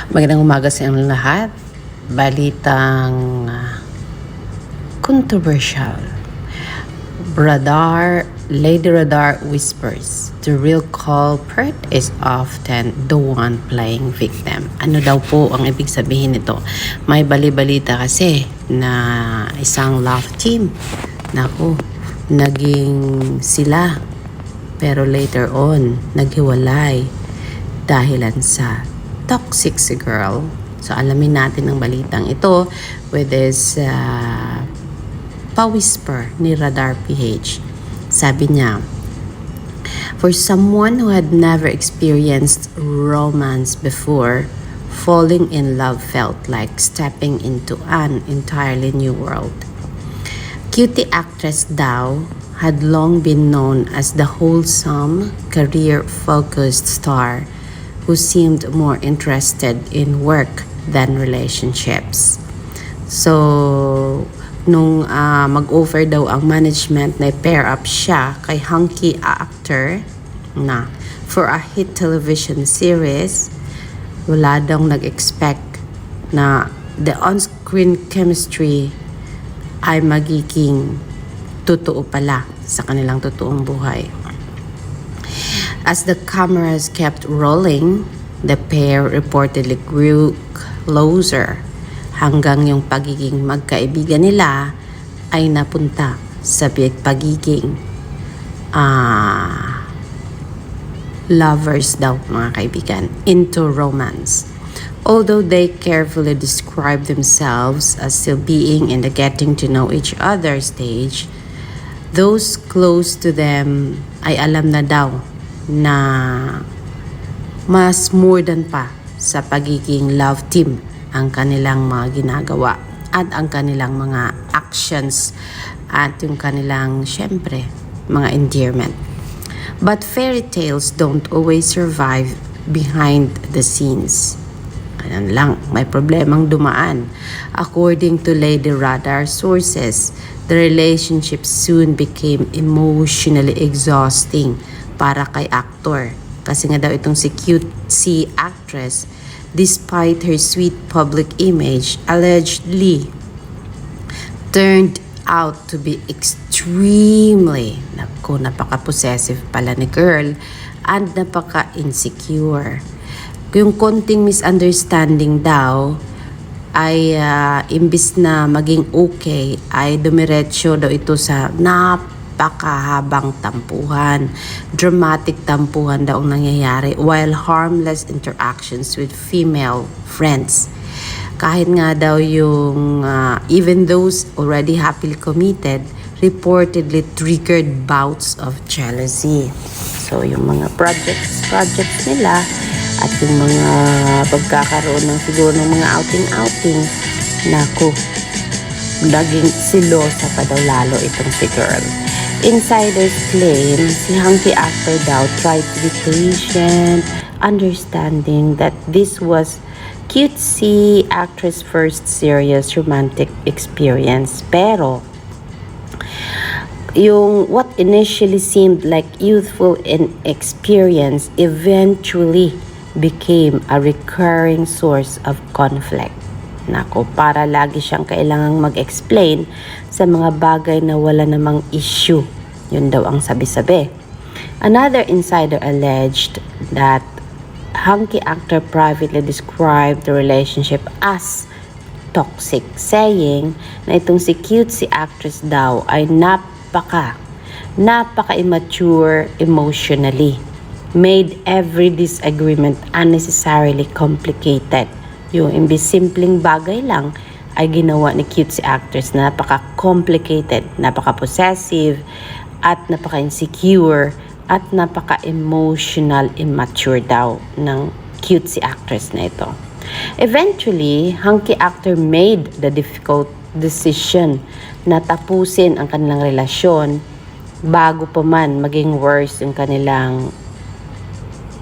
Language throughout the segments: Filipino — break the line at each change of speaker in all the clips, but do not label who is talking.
Magandang umaga sa inyong lahat. Balitang controversial. Lady Radar whispers, the real culprit is often the one playing victim. Ano daw po ang ibig sabihin nito? May bali-balita kasi na isang love team. Naku, naging sila. Pero later on, naghiwalay dahilan sa toxic si girl. So, alamin natin ang balitang ito with this pa-whisper ni Radar PH. Sabi niya, for someone who had never experienced romance before, falling in love felt like stepping into an entirely new world. Cutie actress daw had long been known as the wholesome, career-focused star who seemed more interested in work than relationships. So, nung mag-offer daw ang management na pair up siya kay hunky actor na for a hit television series, wala daw nag-expect na the on-screen chemistry ay magiging totoo pala sa kanilang totoong buhay. As the cameras kept rolling, the pair reportedly grew closer hanggang yung pagiging magkaibigan nila ay napunta sa pagiging lovers daw, mga kaibigan, into romance. Although they carefully describe themselves as still being in the getting to know each other stage, those close to them ay alam na daw na mas more than pa sa pagiging love team ang kanilang mga ginagawa at ang kanilang mga actions at yung kanilang, syempre, mga endearment. But fairy tales don't always survive behind the scenes. Ayan lang, may problemang dumaan. According to Lady Radar sources, the relationship soon became emotionally exhausting para kay actor. Kasi nga daw itong si actress, despite her sweet public image, allegedly turned out to be extremely, napaka-possessive pala ni girl, and napaka-insecure. Yung konting misunderstanding daw, ay imbis na maging okay, ay dumiretso daw ito sa napakahabang tampuhan. Dramatic tampuhan daw ang nangyayari while harmless interactions with female friends. Kahit nga daw yung even those already happily committed reportedly triggered bouts of jealousy. So yung mga projects nila at yung mga pagkakaroon ng siguro ng mga outing, naku, naging silosa pa daw lalo itong si girl. Insiders claim si hunky actor daw tried to be patient, understanding that this was cutesy actress' first serious romantic experience. Pero yung what initially seemed like youthful experience eventually became a recurring source of conflict. Nako, para lagi siyang kailangang mag-explain sa mga bagay na wala namang issue. Yun daw ang sabi-sabi. Another insider alleged that hunky actor privately described the relationship as toxic, saying na itong si cutesy actress daw ay napaka-immature emotionally, made every disagreement unnecessarily complicated. Yung imbis simpleng bagay lang ay ginawa ni cutesy actress na napaka-complicated, napaka-possessive, at napaka-insecure, at napaka-emotional immature daw ng cutesy actress na ito. Eventually, hunky actor made the difficult decision na tapusin ang kanilang relasyon bago pa man maging worse yung kanilang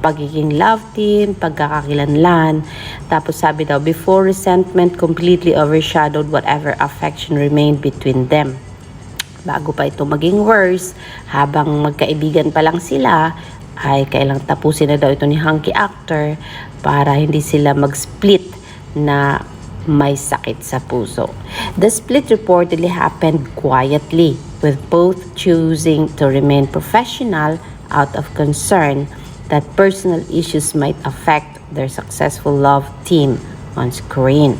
pagiging love team, pagkakakilanlan. Tapos sabi daw, before resentment completely overshadowed whatever affection remained between them. Bago pa ito maging worse, habang magkaibigan pa lang sila, ay kailang tapusin na daw ito ni hunky actor para hindi sila mag-split na may sakit sa puso. The split reportedly happened quietly, with both choosing to remain professional out of concern that personal issues might affect their successful love team on screen.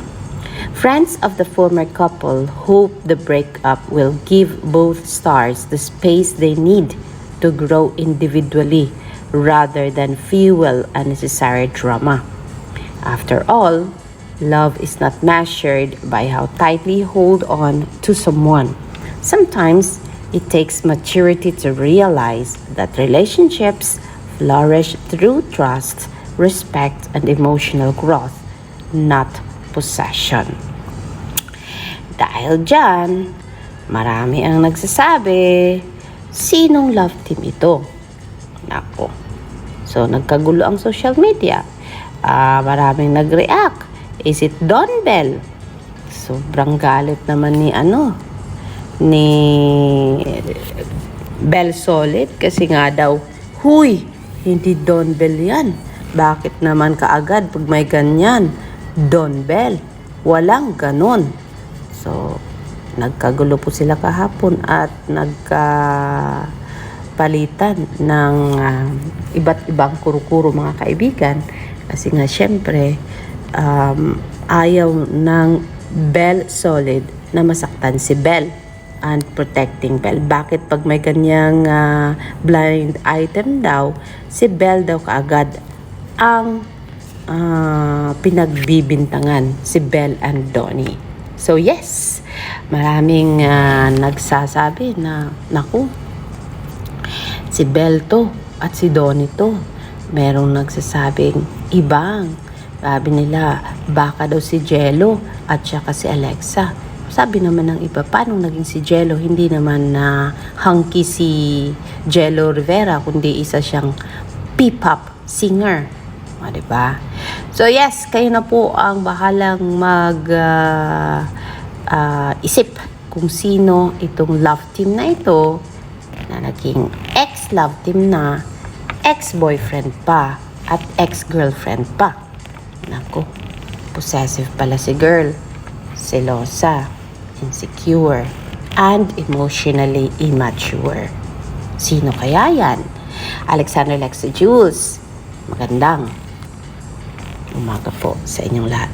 Friends of the former couple hope the breakup will give both stars the space they need to grow individually rather than fuel unnecessary drama. After all, love is not measured by how tightly you hold on to someone. Sometimes it takes maturity to realize that relationships flourish through trust, respect, and emotional growth, not possession. Dahil dyan, marami ang nagsasabi, sinong love team ito? Nako. So, nagkagulo ang social media. Maraming nag-react. Is it Don Bell? Sobrang galit naman ni Bell Solid kasi nga daw, huy, hindi Don Bell yan. Bakit naman kaagad pag may ganyan? Don Bell. Walang ganon. So, nagkagulo po sila kahapon at nagkapalitan ng iba't ibang kuro-kuro mga kaibigan. Kasi nga syempre, ayaw ng Bell Solid na masaktan si Bell and protecting Bell. Bakit pag may ganyang blind item daw, si Bell daw kaagad ang pinagbibintangan, si Bell and Donnie. So yes, maraming nagsasabi na, naku, si Bell to at si Donnie to. Merong nagsasabing ibang. Sabi nila, baka daw si Jello at saka si Alexa. Sabi naman ng iba, paano naging si Jello? Hindi naman na hunky si Jello Rivera, kundi isa siyang P-pop singer. Diba? So yes, kayo na po ang bahalang isip kung sino itong love team na ito na naging ex-love team na, ex-boyfriend pa at ex-girlfriend pa. Naku, possessive pala si girl, selosa, insecure, and emotionally immature. Sino kaya yan? Alexander Lexa Jules, magandang umaga po sa inyong lahat.